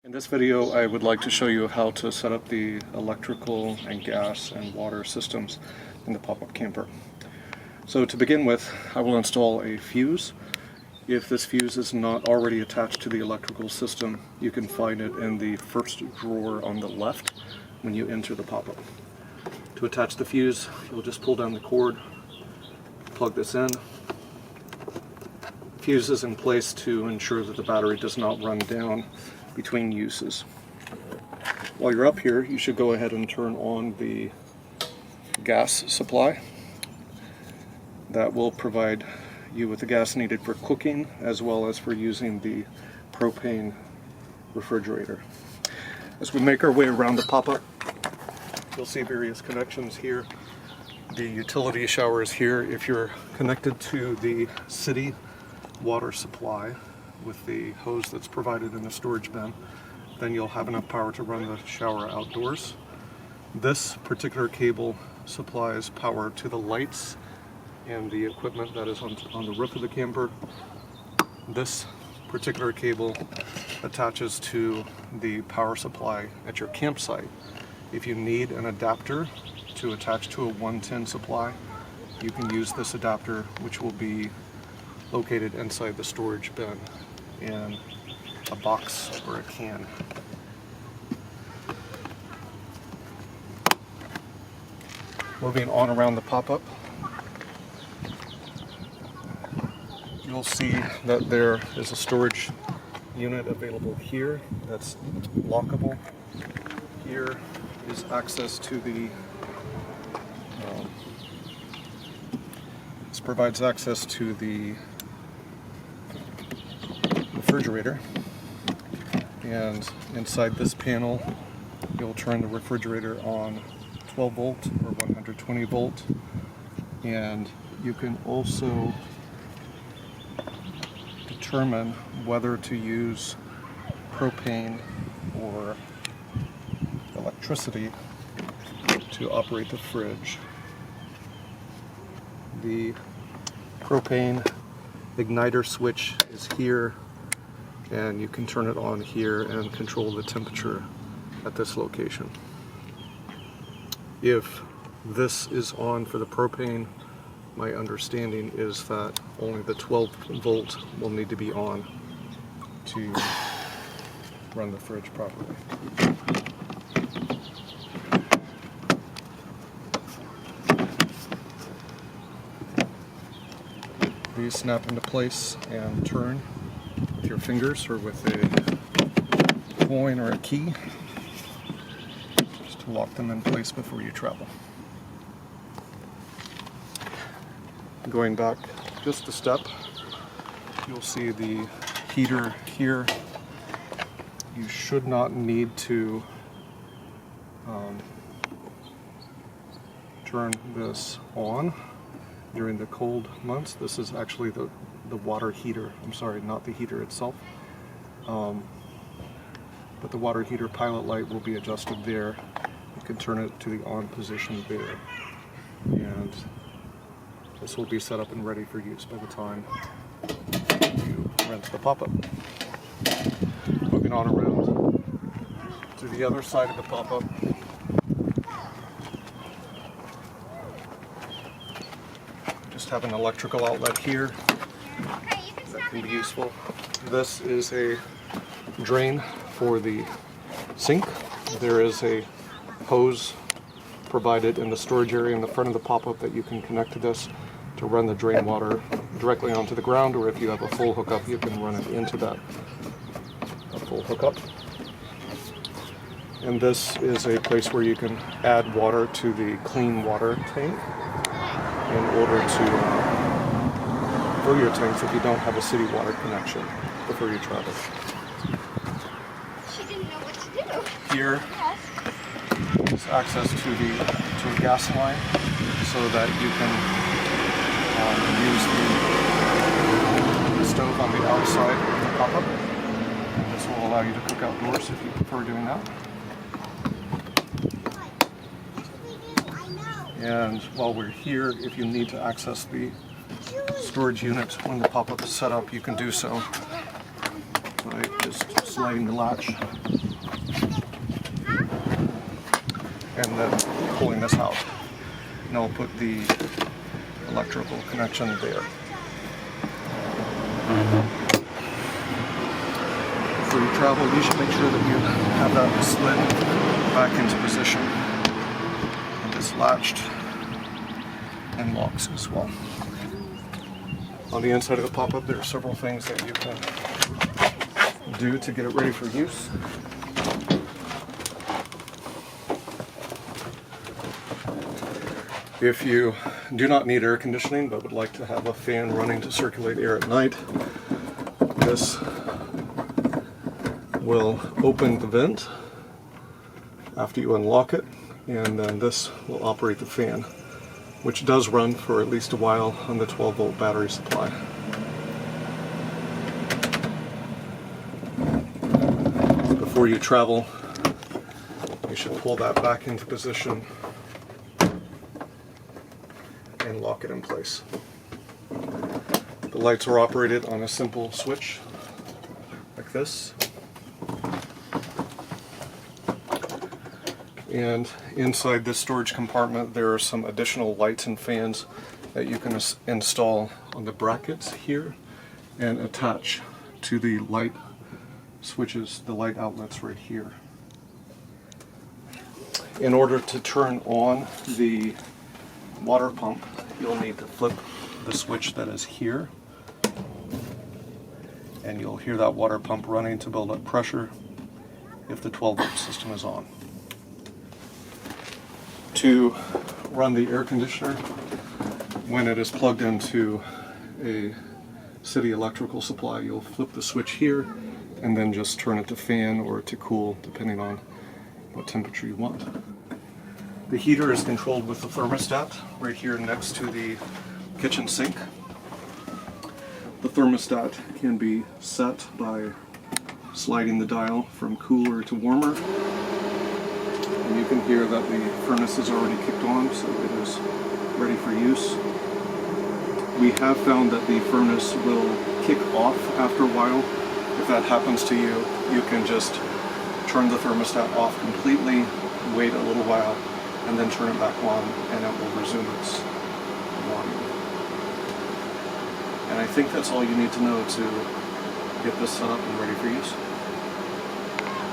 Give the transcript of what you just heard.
In this video, I would like to show you how to set up the electrical and gas and water systems in the pop-up camper. So to begin with, I will install a fuse. If this fuse is not already attached to the electrical system, you can find it in the first drawer on the left when you enter the pop-up. To attach the fuse, you'll just pull down the cord, plug this in. Fuse is in place to ensure that the battery does not run down between uses. While you're up here, you should go ahead and turn on the gas supply. That will provide you with the gas needed for cooking as well as for using the propane refrigerator. As we make our way around the pop-up, you'll see various connections here. The utility shower is here. If you're connected to the city water supply with the hose that's provided in the storage bin, then you'll have enough power to run the shower outdoors. This particular cable supplies power to the lights and the equipment that is on the roof of the camper. This particular cable attaches to the power supply at your campsite. If you need an adapter to attach to a 110 supply, you can use this adapter, which will be located inside the storage bin in a box or a can. Moving on around the pop-up, you'll see that there is a storage unit available here that's lockable. Here is access to the this provides access to the refrigerator, and inside this panel you'll turn the refrigerator on 12 volt or 120 volt, and you can also determine whether to use propane or electricity to operate the fridge. The propane igniter switch is here, and you can turn it on here and control the temperature at this location. If this is on for the propane, my understanding is that only the 12 volt will need to be on to run the fridge properly. These snap into place and turn with your fingers or with a coin or a key, just to lock them in place before you travel. Going back just a step, you'll see the heater here. You should not need to turn this on during the cold months. This is actually the water heater. I'm sorry, not the heater itself. But the water heater pilot light will be adjusted there. You can turn it to the on position there. And this will be set up and ready for use by the time you rent the pop-up. Moving on around to the other side of the pop-up. Just have an electrical outlet here that can be useful. This is a drain for the sink. There is a hose provided in the storage area in the front of the pop-up that you can connect to this to run the drain water directly onto the ground, or if you have a full hookup, you can run it into that full hookup. And this is a place where you can add water to the clean water tank in order to fill your tanks if you don't have a city water connection before you travel. She didn't know what to do. Here is access to a gas line so that you can use the stove on the outside of the pop-up. This will allow you to cook outdoors if you prefer doing that. And while we're here, if you need to access the storage unit when the pop-up is set up, you can do so by just sliding the latch and then pulling this out. And I'll put the electrical connection there. Before you travel, you should make sure that you have that slid back into position. And it's latched and locks as well. On the inside of the pop-up, there are several things that you can do to get it ready for use. If you do not need air conditioning but would like to have a fan running to circulate air at night, this will open the vent after you unlock it, and then this will operate the fan, which does run for at least a while on the 12-volt battery supply. Before you travel, you should pull that back into position and lock it in place. The lights are operated on a simple switch like this. And inside this storage compartment there are some additional lights and fans that you can install on the brackets here and attach to the light switches, the light outlets right here. In order to turn on the water pump, you'll need to flip the switch that is here, and you'll hear that water pump running to build up pressure if the 12-volt system is on. To run the air conditioner, when it is plugged into a city electrical supply, you'll flip the switch here and then just turn it to fan or to cool, depending on what temperature you want. The heater is controlled with the thermostat right here next to the kitchen sink. The thermostat can be set by sliding the dial from cooler to warmer. And you can hear that the furnace is already kicked on, so it is ready for use. We have found that the furnace will kick off after a while. If that happens to you, you can just turn the thermostat off completely, wait a little while, and then turn it back on, and it will resume its warming. And I think that's all you need to know to get this set up and ready for use.